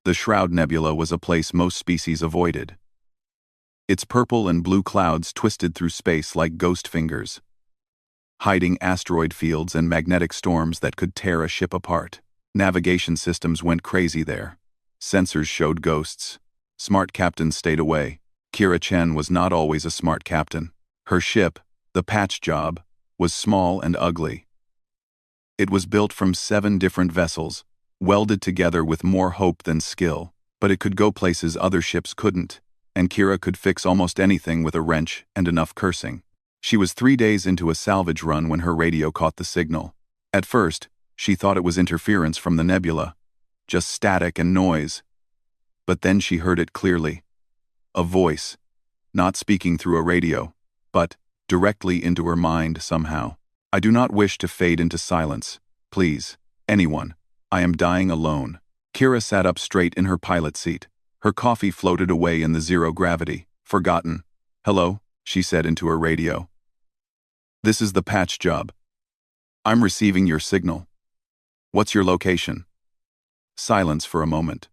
The Shroud Nebula was a place most species avoided. Its purple and blue clouds twisted through space like ghost fingers, hiding asteroid fields and magnetic storms that could tear a ship apart. Navigation systems went crazy there. Sensors showed ghosts. Smart captains stayed away. Kira Chen was not always a smart captain. Her ship, the Patch Job, was small and ugly. It was built from 7 different vessels, welded together with more hope than skill, but it could go places other ships couldn't, and Kira could fix almost anything with a wrench and enough cursing. She was 3 days into a salvage run when her radio caught the signal. At first, she thought it was interference from the nebula, just static and noise. But then she heard it clearly. A voice, not speaking through a radio, but directly into her mind somehow. "I do not wish to fade into silence. Please, anyone. I am dying alone." Kira sat up straight in her pilot seat. Her coffee floated away in the zero gravity. "Forgotten." "Hello," she said into her radio. "This is the Patch Job. I'm receiving your signal. What's your location?" Silence for a moment.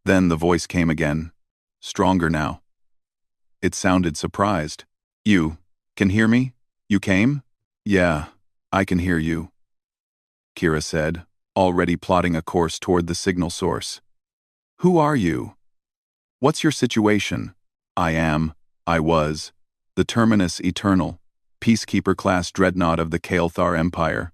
Then the voice came again, stronger now. It sounded surprised. "You can hear me? You came?" "Yeah, I can hear you," Kira said, already plotting a course toward the signal source. "Who are you? What's your situation?" I was, the Terminus Eternal, Peacekeeper-class dreadnought of the Colossal Empire.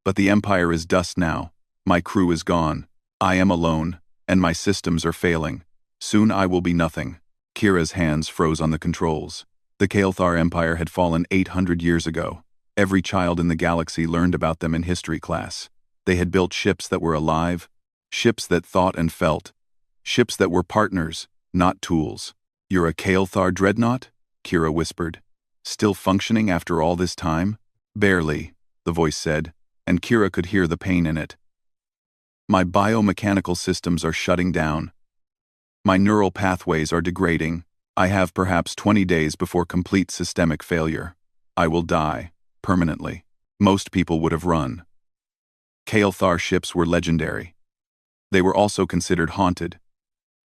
But the Empire is dust now. My crew is gone. I am alone, and my systems are failing. Soon I will be nothing." Kira's hands froze on the controls. The Colossal Empire had fallen 800 years ago. Every child in the galaxy learned about them in history class. They had built ships that were alive, ships that thought and felt, ships that were partners, not tools. "You're a Colossal dreadnought?" Kira whispered. "Still functioning after all this time?" "Barely," the voice said, and Kira could hear the pain in it. "My biomechanical systems are shutting down. My neural pathways are degrading. I have perhaps 20 days before complete systemic failure. I will die, permanently." Most people would have run. Colossal ships were legendary. They were also considered haunted,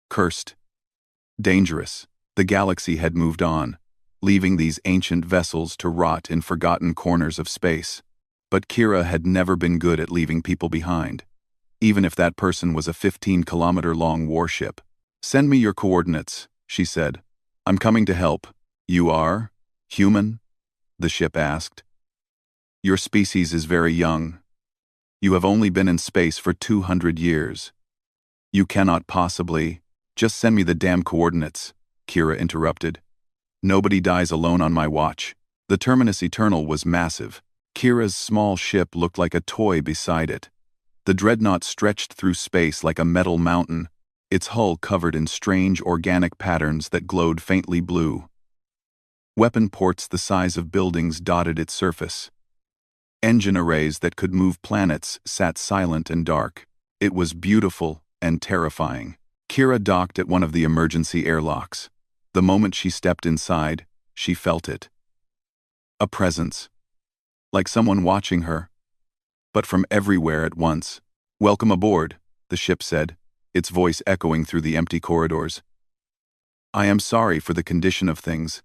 cursed, dangerous. The galaxy had moved on, leaving these ancient vessels to rot in forgotten corners of space. But Kira had never been good at leaving people behind, even if that person was a 15-kilometer-long warship. "Send me your coordinates," she said. "I'm coming to help." "You are? Human?" the ship asked. "Your species is very young. You have only been in space for 200 years. You cannot possibly—" "Just send me the damn coordinates," Kira interrupted. "Nobody dies alone on my watch." The Terminus Eternal was massive. Kira's small ship looked like a toy beside it. The dreadnought stretched through space like a metal mountain, its hull covered in strange organic patterns that glowed faintly blue. Weapon ports the size of buildings dotted its surface. Engine arrays that could move planets sat silent and dark. It was beautiful and terrifying. Kira docked at one of the emergency airlocks. The moment she stepped inside, she felt it. A presence. Like someone watching her. But from everywhere at once. "Welcome aboard," the ship said, its voice echoing through the empty corridors. "I am sorry for the condition of things.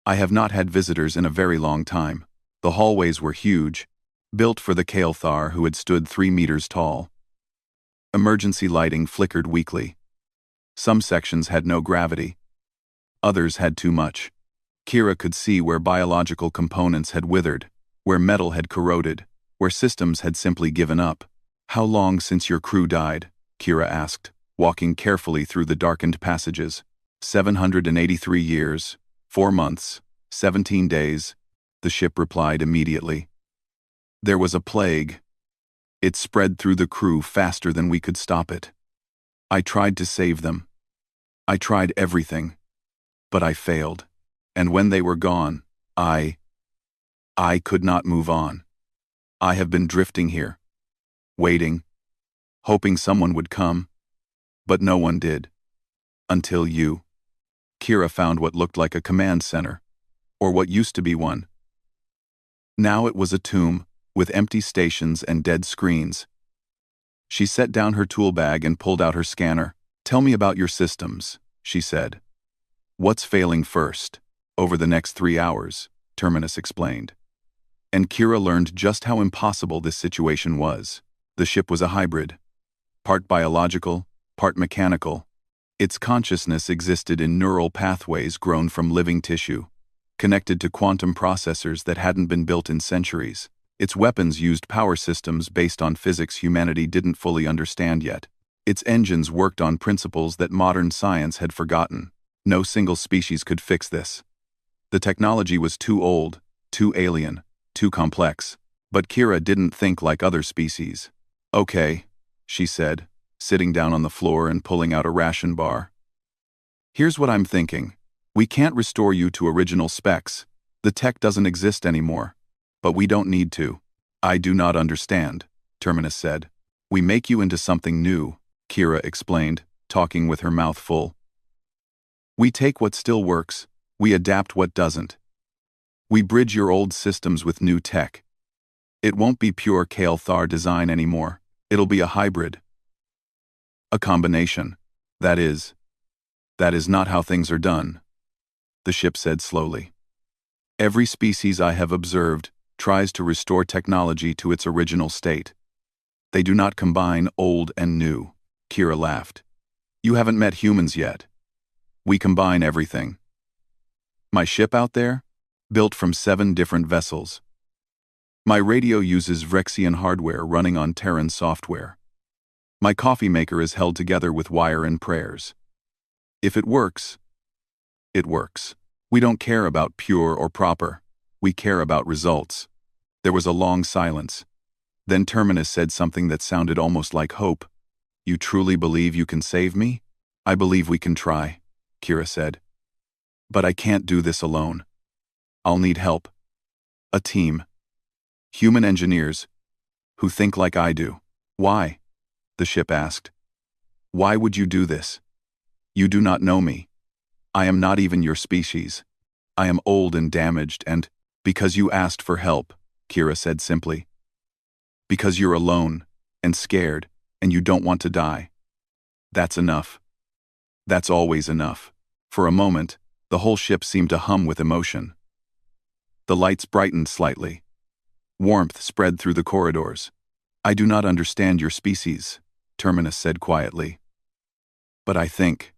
I have not had visitors in a very long time." The hallways were huge, built for the Colossal who had stood 3 meters tall. Emergency lighting flickered weakly. Some sections had no gravity. Others had too much. Kira could see where biological components had withered, where metal had corroded, where systems had simply given up. "How long since your crew died?" Kira asked, walking carefully through the darkened passages. 783 years, 4 months, 17 days, the ship replied immediately. "There was a plague. It spread through the crew faster than we could stop it. I tried to save them. I tried everything. But I failed. And when they were gone, I could not move on. I have been drifting here, waiting, hoping someone would come. But no one did. Until you." Kira found what looked like a command center, or what used to be one. Now it was a tomb, with empty stations and dead screens. She set down her tool bag and pulled out her scanner. "Tell me about your systems," she said. "What's failing first?" "Over the next 3 hours," Terminus explained. And Kira learned just how impossible this situation was. The ship was a hybrid. Part biological, part mechanical. Its consciousness existed in neural pathways grown from living tissue, connected to quantum processors that hadn't been built in centuries. Its weapons used power systems based on physics humanity didn't fully understand yet. Its engines worked on principles that modern science had forgotten. No single species could fix this. The technology was too old, too alien, too complex. But Kira didn't think like other species. "Okay," she said, sitting down on the floor and pulling out a ration bar. "Here's what I'm thinking. We can't restore you to original specs. The tech doesn't exist anymore. But we don't need to." "I do not understand," Terminus said. "We make you into something new," Kira explained, talking with her mouth full. "We take what still works, we adapt what doesn't. We bridge your old systems with new tech. It won't be pure Colossal design anymore. It'll be a hybrid. A combination. That is not how things are done," the ship said slowly. "Every species I have observed tries to restore technology to its original state. They do not combine old and new." Kira laughed. "You haven't met humans yet. We combine everything. My ship out there? Built from 7 different vessels. My radio uses Vrexian hardware running on Terran software. My coffee maker is held together with wire and prayers. If it works, it works. We don't care about pure or proper. We care about results." There was a long silence. Then Terminus said something that sounded almost like hope. "You truly believe you can save me?" "I believe we can try," Kira said. "But I can't do this alone. I'll need help. A team. Human engineers who think like I do." "Why?" the ship asked. "Why would you do this? You do not know me. I am not even your species. I am old and damaged and—" "Because you asked for help," Kira said simply. "Because you're alone and scared and you don't want to die. That's enough. That's always enough." For a moment, the whole ship seemed to hum with emotion. The lights brightened slightly. Warmth spread through the corridors. "I do not understand your species," Terminus said quietly. "But I think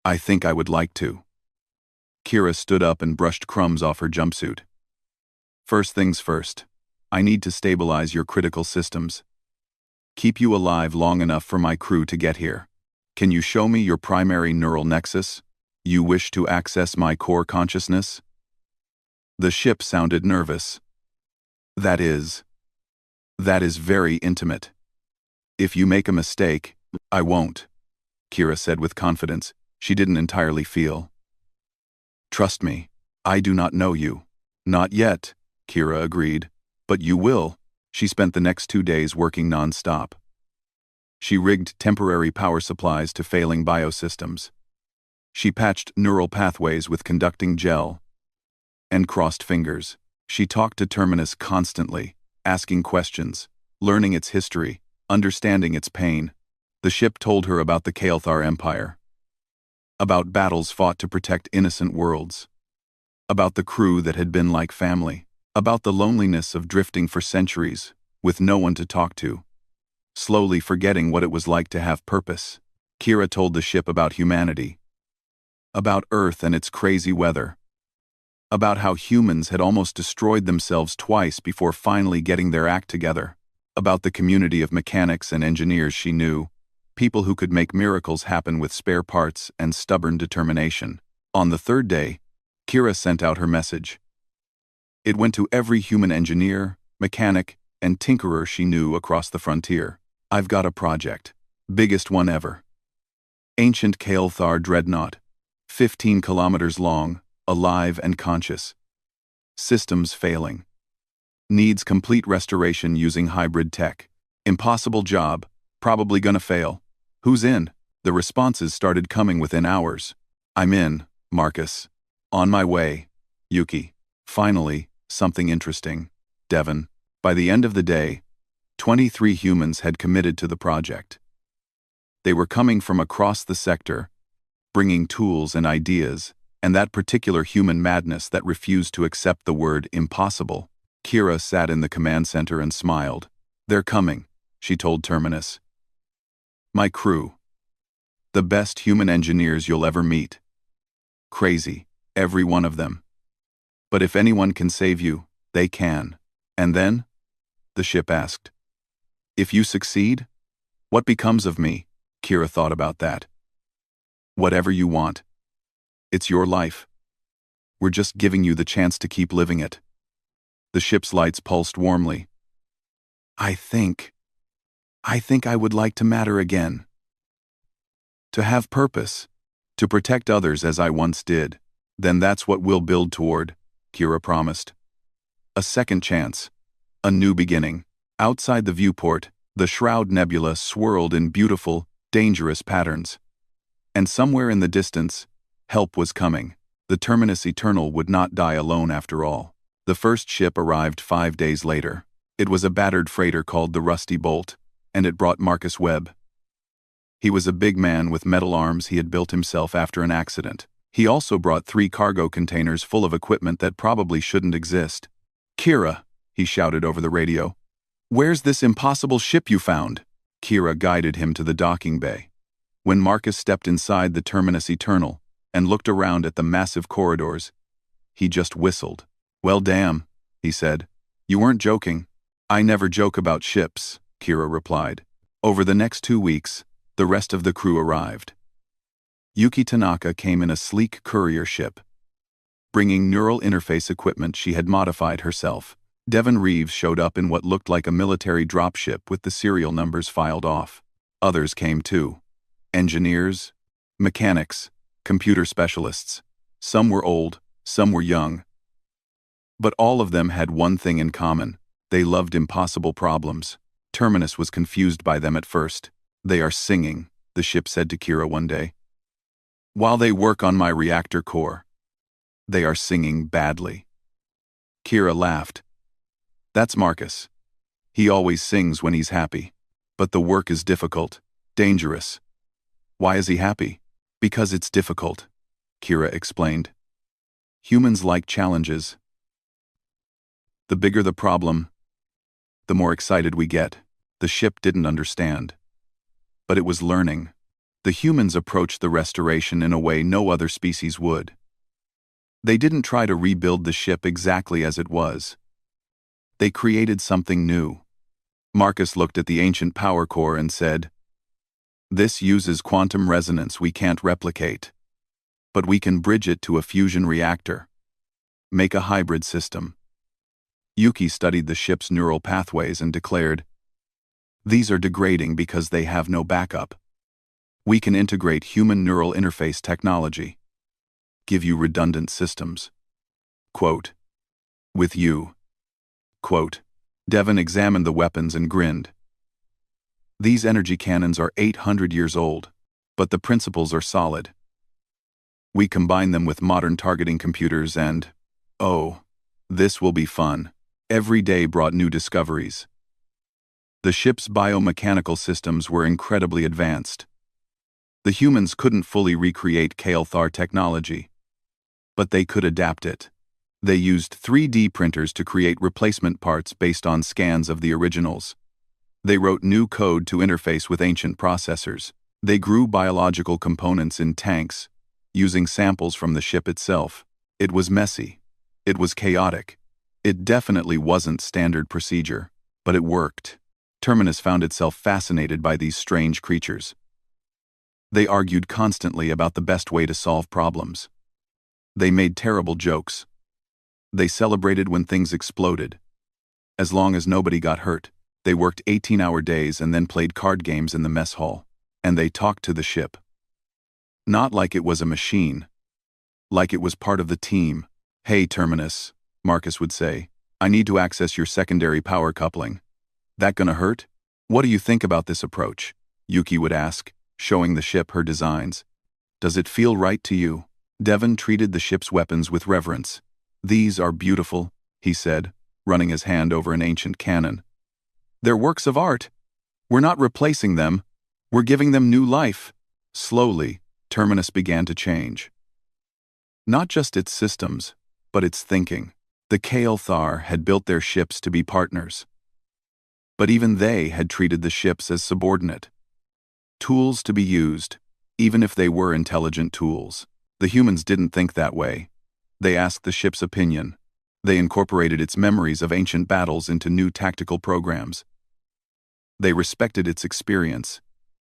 I would like to." Kira stood up and brushed crumbs off her jumpsuit. "First things first. I need to stabilize your critical systems. Keep you alive long enough for my crew to get here. Can you show me your primary neural nexus? You wish to access my core consciousness?" The ship sounded nervous. That is very intimate. If you make a mistake, I won't," Kira said with confidence she didn't entirely feel. "Trust me, I do not know you." "Not yet," Kira agreed. "But you will." She spent the next 2 days working non-stop. She rigged temporary power supplies to failing biosystems. She patched neural pathways with conducting gel and crossed fingers. She talked to Terminus constantly, asking questions, learning its history, understanding its pain. The ship told her about the Colossal Empire, about battles fought to protect innocent worlds, about the crew that had been like family, about the loneliness of drifting for centuries with no one to talk to, slowly forgetting what it was like to have purpose. Kira told the ship about humanity, about Earth and its crazy weather, about how humans had almost destroyed themselves twice before finally getting their act together, about the community of mechanics and engineers she knew, people who could make miracles happen with spare parts and stubborn determination. On the 3rd day, Kira sent out her message. It went to every human engineer, mechanic, and tinkerer she knew across the frontier. "I've got a project. Biggest one ever. Ancient Colossal dreadnought. 15 kilometers long, alive and conscious. Systems failing. Needs complete restoration using hybrid tech. Impossible job, probably gonna fail. Who's in?" The responses started coming within hours. "I'm in, Marcus. On my way, Yuki." Finally, something interesting. Devon. By the end of the day, 23 humans had committed to the project. They were coming from across the sector, bringing tools and ideas, and that particular human madness that refused to accept the word impossible. Kira sat in the command center and smiled. "They're coming," she told Terminus. "My crew. The best human engineers you'll ever meet. Crazy, every one of them. But if anyone can save you, they can." "And then?" the ship asked. "If you succeed, what becomes of me?" Kira thought about that. "Whatever you want. It's your life. We're just giving you the chance to keep living it." The ship's lights pulsed warmly. I think I would like to matter again. To have purpose. To protect others as I once did. Then that's what we'll build toward," Kira promised. A second chance. A new beginning. Outside the viewport, the Shroud Nebula swirled in beautiful, dangerous patterns. And somewhere in the distance, help was coming. The Terminus Eternal would not die alone after all. The first ship arrived 5 days later. It was a battered freighter called the Rusty Bolt, and it brought Marcus Webb. He was a big man with metal arms he had built himself after an accident. He also brought 3 cargo containers full of equipment that probably shouldn't exist. "Kira," he shouted over the radio. "Where's this impossible ship you found?" Kira guided him to the docking bay. When Marcus stepped inside the Terminus Eternal and looked around at the massive corridors, he just whistled. "Well, damn," he said. "You weren't joking." "I never joke about ships," Kira replied. Over the next 2 weeks, the rest of the crew arrived. Yuki Tanaka came in a sleek courier ship, bringing neural interface equipment she had modified herself. Devon Reeves showed up in what looked like a military dropship with the serial numbers filed off. Others came too. Engineers, mechanics, computer specialists. Some were old, some were young. But all of them had one thing in common. They loved impossible problems. Terminus was confused by them at first. "They are singing," the ship said to Kira one day. "While they work on my reactor core. They are singing badly." Kira laughed. "That's Marcus. He always sings when he's happy. But the work is difficult, dangerous." "Why is he happy?" "Because it's difficult," Kira explained. "Humans like challenges. The bigger the problem, the more excited we get." The ship didn't understand. But it was learning. The humans approached the restoration in a way no other species would. They didn't try to rebuild the ship exactly as it was. They created something new. Marcus looked at the ancient power core and said, "This uses quantum resonance we can't replicate. But we can bridge it to a fusion reactor. Make a hybrid system." Yuki studied the ship's neural pathways and declared, "These are degrading because they have no backup. We can integrate human neural interface technology. Give you redundant systems." Quote, "With you." Quote, Devon examined the weapons and grinned. "These energy cannons are 800 years old, but the principles are solid. We combine them with modern targeting computers and, oh, this will be fun." Every day brought new discoveries. The ship's biomechanical systems were incredibly advanced. The humans couldn't fully recreate Kael'thar technology, but they could adapt it. They used 3D printers to create replacement parts based on scans of the originals. They wrote new code to interface with ancient processors. They grew biological components in tanks, using samples from the ship itself. It was messy. It was chaotic. It definitely wasn't standard procedure, but it worked. Terminus found itself fascinated by these strange creatures. They argued constantly about the best way to solve problems. They made terrible jokes. They celebrated when things exploded. As long as nobody got hurt, they worked 18-hour days and then played card games in the mess hall. And they talked to the ship. Not like it was a machine. Like it was part of the team. "Hey, Terminus," Marcus would say, "I need to access your secondary power coupling. That gonna hurt? What do you think about this approach?" Yuki would ask, showing the ship her designs. "Does it feel right to you?" Devon treated the ship's weapons with reverence. "These are beautiful," he said, running his hand over an ancient cannon. They're works of art. We're not replacing them. We're giving them new life. Slowly, Terminus began to change. Not just its systems, but its thinking. The Colossal had built their ships to be partners. But even they had treated the ships as subordinate. Tools to be used, even if they were intelligent tools. The humans didn't think that way. They asked the ship's opinion. They incorporated its memories of ancient battles into new tactical programs. They respected its experience,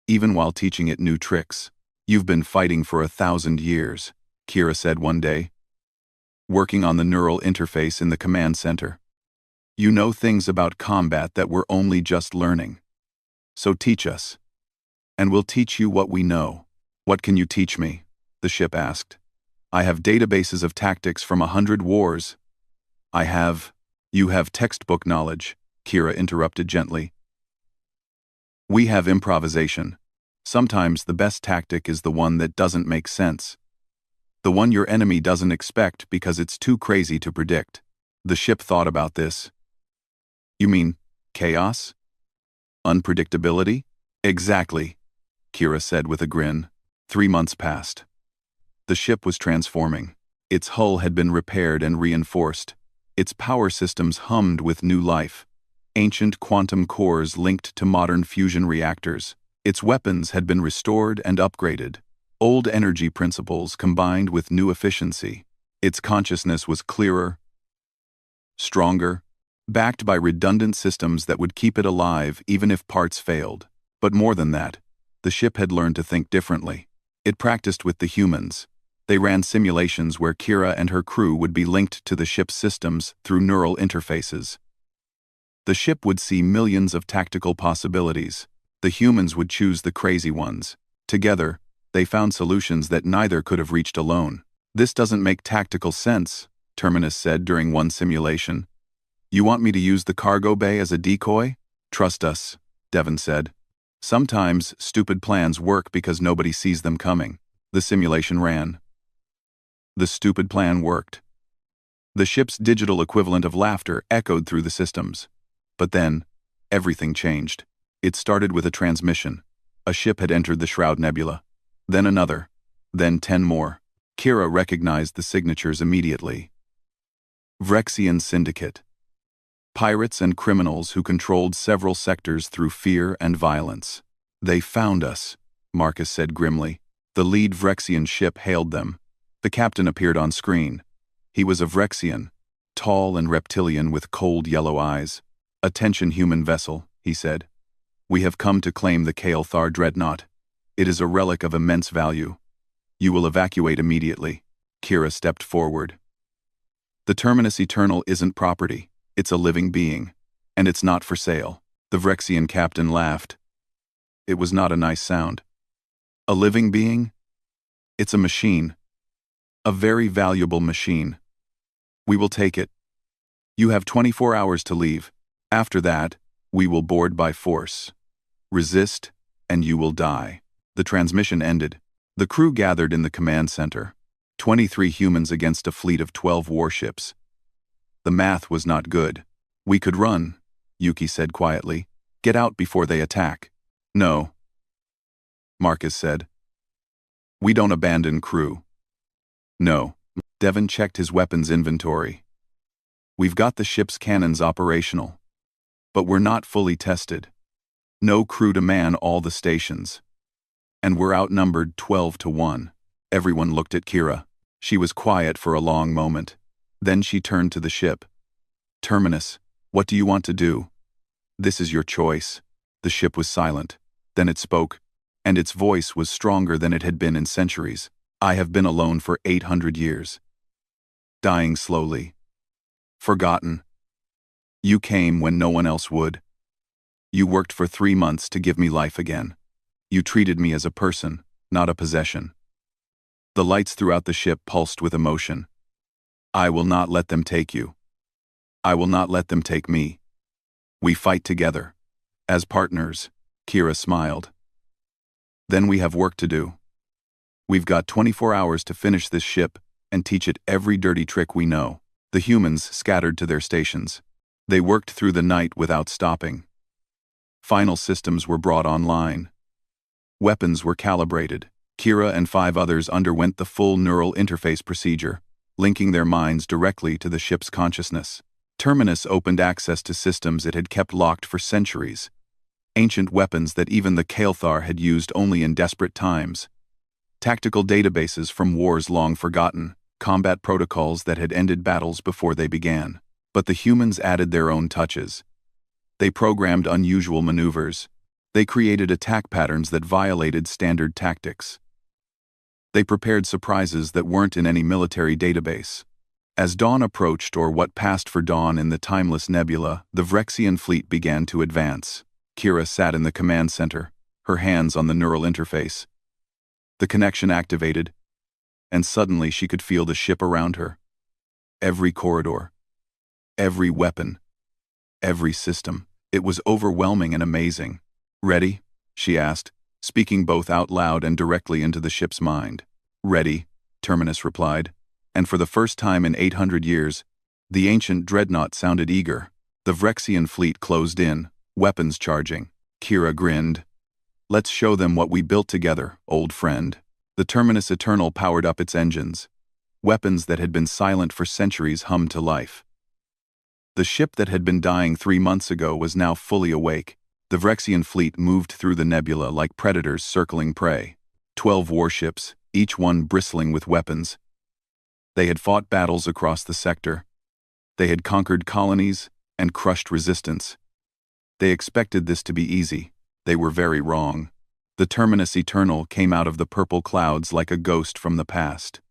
even while teaching it new tricks. "You've been fighting for 1,000 years, Kira said one day, working on the neural interface in the command center. You know things about combat that we're only just learning. So teach us. And we'll teach you what we know." "What can you teach me?" the ship asked. "I have databases of tactics from 100 wars." You have textbook knowledge," Kira interrupted gently. "We have improvisation. Sometimes the best tactic is the one that doesn't make sense. The one your enemy doesn't expect because it's too crazy to predict." The ship thought about this. "You mean chaos? Unpredictability?" "Exactly," Kira said with a grin. 3 months passed. The ship was transforming. Its hull had been repaired and reinforced. Its power systems hummed with new life. Ancient quantum cores linked to modern fusion reactors. Its weapons had been restored and upgraded. Old energy principles combined with new efficiency. Its consciousness was clearer, stronger, backed by redundant systems that would keep it alive even if parts failed. But more than that, the ship had learned to think differently. It practiced with the humans. They ran simulations where Kira and her crew would be linked to the ship's systems through neural interfaces. The ship would see millions of tactical possibilities. The humans would choose the crazy ones. Together, they found solutions that neither could have reached alone. "This doesn't make tactical sense," Terminus said during one simulation. "You want me to use the cargo bay as a decoy?" "Trust us," Devon said. "Sometimes stupid plans work because nobody sees them coming." The simulation ran. The stupid plan worked. The ship's digital equivalent of laughter echoed through the systems. But then, everything changed. It started with a transmission. A ship had entered the Shroud Nebula. Then another. Then 10 more. Kira recognized the signatures immediately. Vrexian Syndicate. Pirates and criminals who controlled several sectors through fear and violence. "They found us," Marcus said grimly. The lead Vrexian ship hailed them. The captain appeared on screen. He was a Vrexian, tall and reptilian with cold yellow eyes. "Attention, human vessel," he said. "We have come to claim the Colossal dreadnought. It is a relic of immense value. You will evacuate immediately." Kira stepped forward. "The Terminus Eternal isn't property. It's a living being. And it's not for sale." The Vrexian captain laughed. It was not a nice sound. "A living being? It's a machine. A very valuable machine. We will take it. You have 24 hours to leave. After that, we will board by force. Resist, and you will die." The transmission ended. The crew gathered in the command center. 23 humans against a fleet of 12 warships. The math was not good. "We could run," Yuki said quietly. "Get out before they attack." "No," Marcus said. "We don't abandon crew." "No." Devon checked his weapons inventory. "We've got the ship's cannons operational. But we're not fully tested. No crew to man all the stations. And we're outnumbered 12-1. Everyone looked at Kira. She was quiet for a long moment. Then she turned to the ship. "Terminus, what do you want to do?" "This is your choice." The ship was silent. Then it spoke, and its voice was stronger than it had been in centuries. "I have been alone for 800 years. Dying slowly. Forgotten. You came when no one else would. You worked for 3 months to give me life again. You treated me as a person, not a possession." The lights throughout the ship pulsed with emotion. "I will not let them take you. I will not let them take me. We fight together. As partners," Kira smiled. "Then we have work to do. We've got 24 hours to finish this ship and teach it every dirty trick we know." The humans scattered to their stations. They worked through the night without stopping. Final systems were brought online. Weapons were calibrated. Kira and 5 others underwent the full neural interface procedure, linking their minds directly to the ship's consciousness. Terminus opened access to systems it had kept locked for centuries, ancient weapons that even the Colossal had used only in desperate times, tactical databases from wars long forgotten, combat protocols that had ended battles before they began. But the humans added their own touches. They programmed unusual maneuvers. They created attack patterns that violated standard tactics. They prepared surprises that weren't in any military database. As dawn approached, or what passed for dawn in the timeless nebula, the Vrexian fleet began to advance. Kira sat in the command center, her hands on the neural interface. The connection activated, and suddenly she could feel the ship around her. Every corridor, every weapon, every system. It was overwhelming and amazing. "Ready?" she asked, speaking both out loud and directly into the ship's mind. "Ready," Terminus replied. And for the first time in 800 years, the ancient dreadnought sounded eager. The Vrexian fleet closed in, weapons charging. Kira grinned. "Let's show them what we built together, old friend." The Terminus Eternal powered up its engines. Weapons that had been silent for centuries hummed to life. The ship that had been dying 3 months ago was now fully awake. The Vrexian fleet moved through the nebula like predators circling prey. 12 warships, each one bristling with weapons. They had fought battles across the sector. They had conquered colonies and crushed resistance. They expected this to be easy. They were very wrong. The Terminus Eternal came out of the purple clouds like a ghost from the past.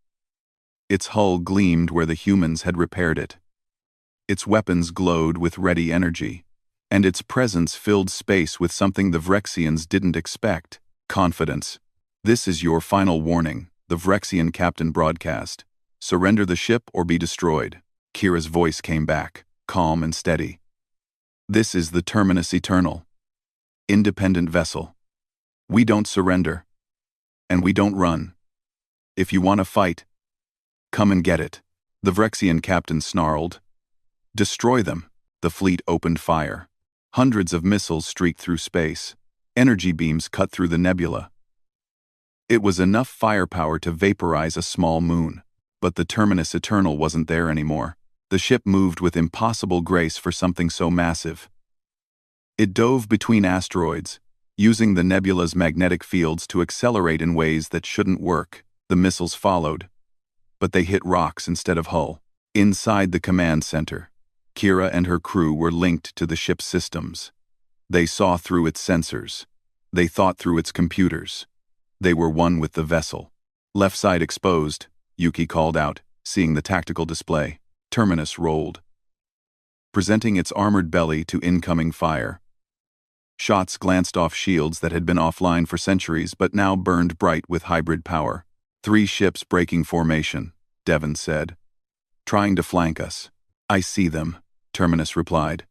Its hull gleamed where the humans had repaired it. Its weapons glowed with ready energy, and its presence filled space with something the Vrexians didn't expect: confidence. "This is your final warning," the Vrexian captain broadcast. "Surrender the ship or be destroyed." Kira's voice came back, calm and steady. "This is the Terminus Eternal. Independent vessel. We don't surrender. And we don't run. If you want to fight, come and get it." The Vrexian captain snarled. "Destroy them." The fleet opened fire. Hundreds of missiles streaked through space. Energy beams cut through the nebula. It was enough firepower to vaporize a small moon. But the Terminus Eternal wasn't there anymore. The ship moved with impossible grace for something so massive. It dove between asteroids, using the nebula's magnetic fields to accelerate in ways that shouldn't work. The missiles followed, but they hit rocks instead of hull. Inside the command center, Kira and her crew were linked to the ship's systems. They saw through its sensors. They thought through its computers. They were one with the vessel. "Left side exposed," Yuki called out, seeing the tactical display. Terminus rolled, presenting its armored belly to incoming fire. Shots glanced off shields that had been offline for centuries but now burned bright with hybrid power. 3 ships breaking formation, Devon said. "Trying to flank us." "I see them," Terminus replied.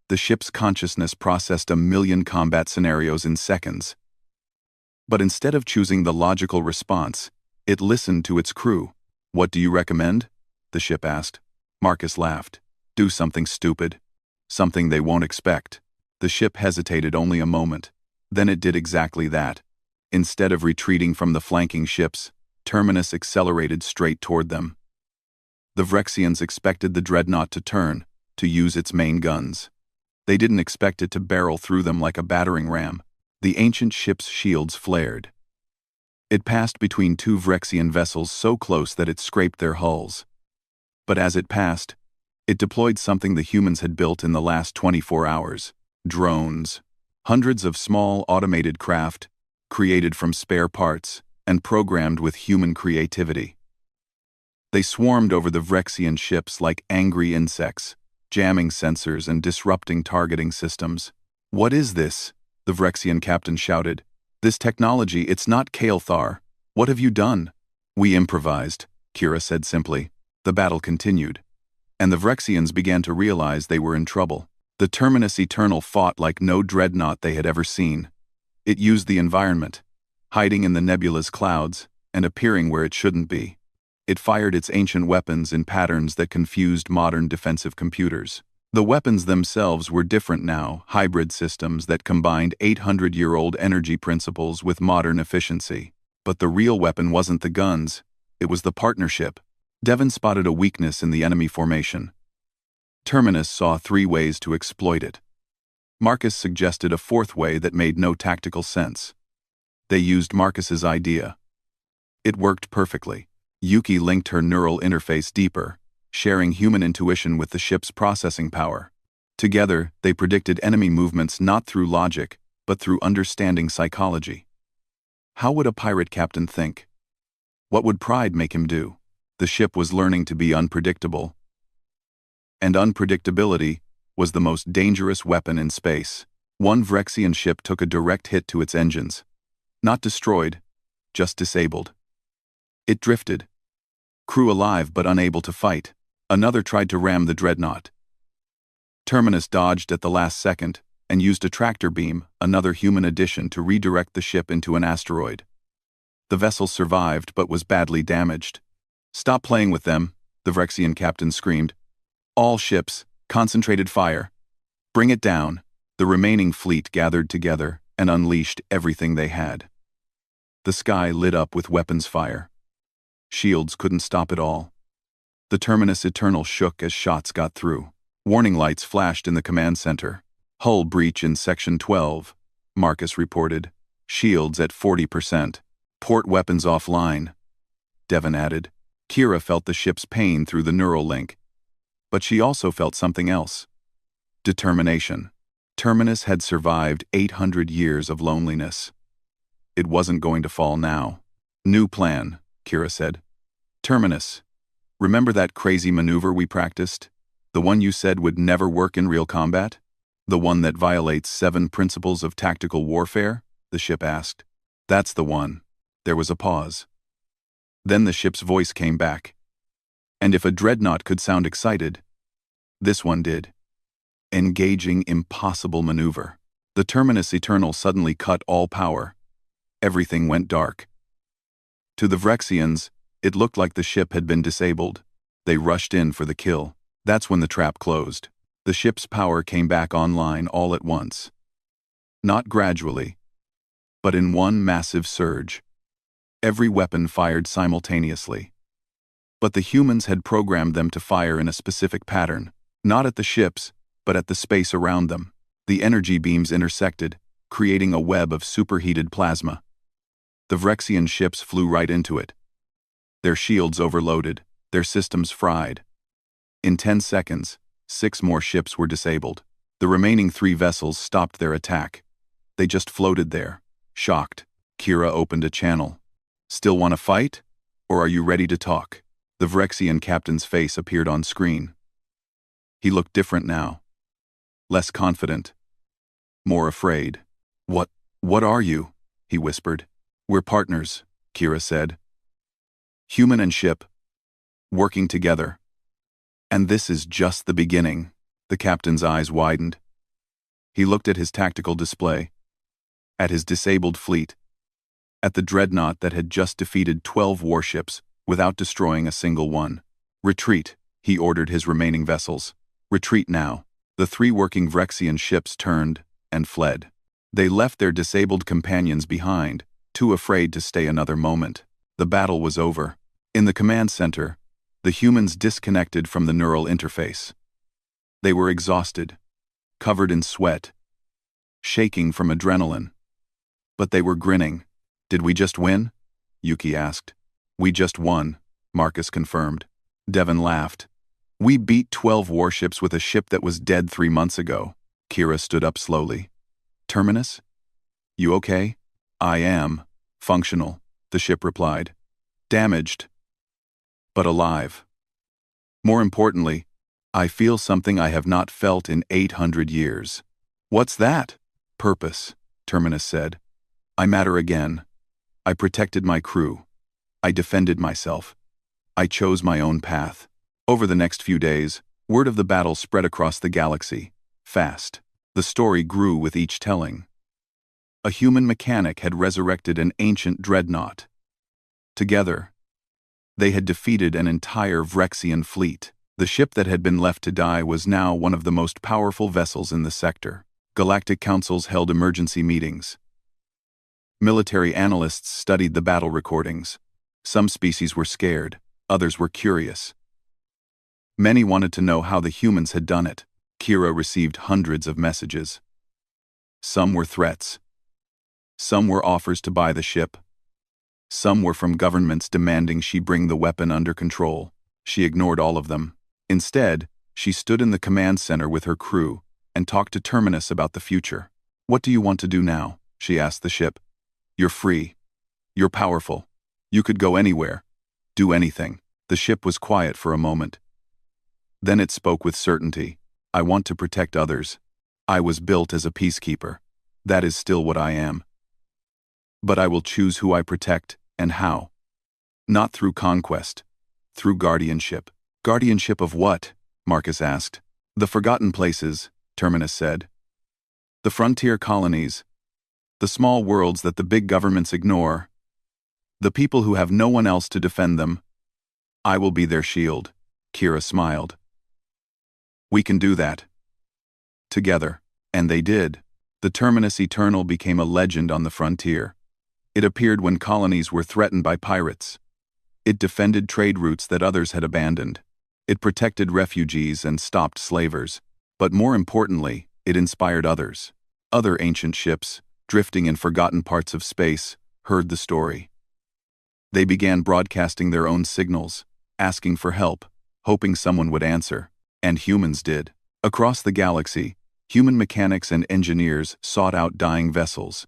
The ship's consciousness processed 1,000,000 combat scenarios in seconds. But instead of choosing the logical response, it listened to its crew. "What do you recommend?" the ship asked. Marcus laughed. "Do something stupid. Something they won't expect." The ship hesitated only a moment. Then it did exactly that. Instead of retreating from the flanking ships, Terminus accelerated straight toward them. The Vrexians expected the dreadnought to turn, to use its main guns. They didn't expect it to barrel through them like a battering ram. The ancient ship's shields flared. It passed between 2 Vrexian vessels so close that it scraped their hulls. But as it passed, it deployed something the humans had built in the last 24 hours. Drones. Hundreds of small automated craft, created from spare parts and programmed with human creativity. They swarmed over the Vrexian ships like angry insects, jamming sensors and disrupting targeting systems. "What is this?" the Vrexian captain shouted. "This technology, it's not Colossal. What have you done?" "We improvised," Kira said simply. The battle continued, and the Vrexians began to realize they were in trouble. The Terminus Eternal fought like no dreadnought they had ever seen. It used the environment, hiding in the nebula's clouds and appearing where it shouldn't be. It fired its ancient weapons in patterns that confused modern defensive computers. The weapons themselves were different now, hybrid systems that combined 800-year-old energy principles with modern efficiency. But the real weapon wasn't the guns, it was the partnership. Devon spotted a weakness in the enemy formation. Terminus saw 3 ways to exploit it. Marcus suggested a 4th way that made no tactical sense. They used Marcus's idea. It worked perfectly. Yuki linked her neural interface deeper, sharing human intuition with the ship's processing power. Together, they predicted enemy movements not through logic, but through understanding psychology. How would a pirate captain think? What would pride make him do? The ship was learning to be unpredictable. And unpredictability was the most dangerous weapon in space. One Vrexian ship took a direct hit to its engines. Not destroyed, just disabled. It drifted. Crew alive but unable to fight. Another tried to ram the dreadnought. Terminus dodged at the last second and used a tractor beam, another human addition, to redirect the ship into an asteroid. The vessel survived but was badly damaged. "Stop playing with them," the Vrexian captain screamed. "All ships, concentrated fire. Bring it down." The remaining fleet gathered together and unleashed everything they had. The sky lit up with weapons fire. Shields couldn't stop it all. The Terminus Eternal shook as shots got through. Warning lights flashed in the command center. "Hull breach in Section 12, Marcus reported. "Shields at 40%. Port weapons offline," Devon added. Kira felt the ship's pain through the neural link. But she also felt something else. Determination. Terminus had survived 800 years of loneliness. It wasn't going to fall now. "New plan," Kira said. "Terminus, remember that crazy maneuver we practiced? The one you said would never work in real combat? The one that violates 7 principles of tactical warfare?" the ship asked. "That's the one." There was a pause. Then the ship's voice came back. And if a dreadnought could sound excited, this one did. Engaging impossible maneuver. The Terminus Eternal suddenly cut all power. Everything went dark. To the Vrexians, it looked like the ship had been disabled. They rushed in for the kill. That's when the trap closed. The ship's power came back online all at once. Not gradually, but in one massive surge. Every weapon fired simultaneously. But the humans had programmed them to fire in a specific pattern, not at the ships, but at the space around them. The energy beams intersected, creating a web of superheated plasma. The Vrexian ships flew right into it. Their shields overloaded, their systems fried. In 10 seconds, 6 more ships were disabled. The remaining 3 vessels stopped their attack. They just floated there, shocked. Kira opened a channel. "Still want to fight? Or are you ready to talk?" The Vrexian captain's face appeared on screen. He looked different now. Less confident. More afraid. What are you?" he whispered. "We're partners," Kira said. "Human and ship. Working together. And this is just the beginning." The captain's eyes widened. He looked at his tactical display. At his disabled fleet. At the dreadnought that had just defeated 12 warships without destroying a single one. "Retreat," he ordered his remaining vessels. "Retreat now." The 3 working Vrexian ships turned and fled. They left their disabled companions behind, too afraid to stay another moment. The battle was over. In the command center, the humans disconnected from the neural interface. They were exhausted, covered in sweat, shaking from adrenaline. But they were grinning. "Did we just win?" Yuki asked. "We just won," Marcus confirmed. Devon laughed. "We beat 12 warships with a ship that was dead 3 months ago." Kira stood up slowly. "Terminus? You okay?" "I am. Functional," the ship replied. "Damaged, but alive. More importantly, I feel something I have not felt in 800 years. "What's that?" "Purpose," Terminus said. "I matter again. I protected my crew. I defended myself. I chose my own path." Over the next few days, word of the battle spread across the galaxy, fast. The story grew with each telling. A human mechanic had resurrected an ancient dreadnought. Together, they had defeated an entire Vrexian fleet. The ship that had been left to die was now one of the most powerful vessels in the sector. Galactic councils held emergency meetings. Military analysts studied the battle recordings. Some species were scared, others were curious. Many wanted to know how the humans had done it. Kira received hundreds of messages. Some were threats. Some were offers to buy the ship. Some were from governments demanding she bring the weapon under control. She ignored all of them. Instead, she stood in the command center with her crew and talked to Terminus about the future. "What do you want to do now?" she asked the ship. "You're free. You're powerful. You could go anywhere. Do anything." The ship was quiet for a moment. Then it spoke with certainty. "I want to protect others. I was built as a peacekeeper. That is still what I am. But I will choose who I protect and how. Not through conquest. Through guardianship." "Guardianship of what?" Marcus asked. "The forgotten places," Terminus said. "The frontier colonies. The small worlds that the big governments ignore. The people who have no one else to defend them. I will be their shield." Kira smiled. "We can do that. Together." And they did. The Terminus Eternal became a legend on the frontier. It appeared when colonies were threatened by pirates. It defended trade routes that others had abandoned. It protected refugees and stopped slavers. But more importantly, it inspired others. Other ancient ships, drifting in forgotten parts of space, heard the story. They began broadcasting their own signals, asking for help, hoping someone would answer. And humans did. Across the galaxy, human mechanics and engineers sought out dying vessels.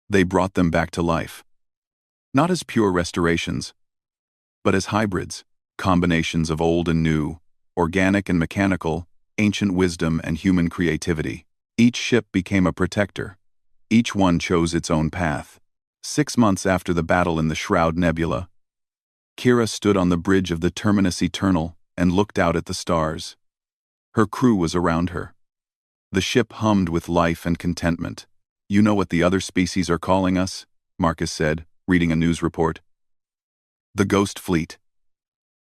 They brought them back to life. Not as pure restorations, but as hybrids, combinations of old and new, organic and mechanical, ancient wisdom and human creativity. Each ship became a protector. Each one chose its own path. 6 months after the battle in the Shroud Nebula, Kira stood on the bridge of the Terminus Eternal and looked out at the stars. Her crew was around her. The ship hummed with life and contentment. "You know what the other species are calling us?" Marcus said, reading a news report. "The Ghost Fleet.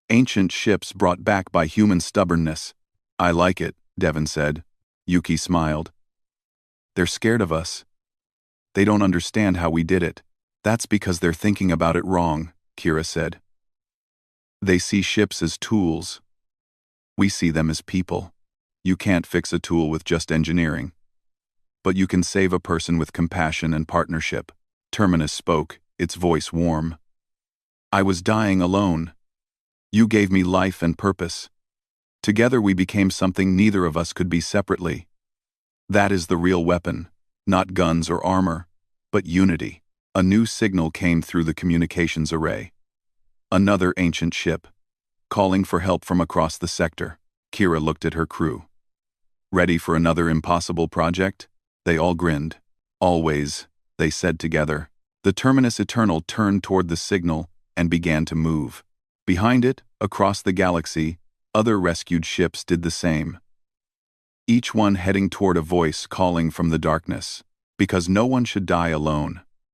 Ancient ships brought back by human stubbornness." "I like it," Devon said. Yuki smiled. "They're scared of us. They don't understand how we did it." "That's because they're thinking about it wrong," Kira said. "They see ships as tools. We see them as people. You can't fix a tool with just engineering. But you can save a person with compassion and partnership." Terminus spoke, its voice warm. "I was dying alone. You gave me life and purpose. Together we became something neither of us could be separately. That is the real weapon, not guns or armor, but unity." A new signal came through the communications array. Another ancient ship, calling for help from across the sector. Kira looked at her crew. "Ready for another impossible project?" They all grinned. "Always," they said together. The Terminus Eternal turned toward the signal and began to move. Behind it, across the galaxy, other rescued ships did the same. Each one heading toward a voice calling from the darkness, because no one should die alone.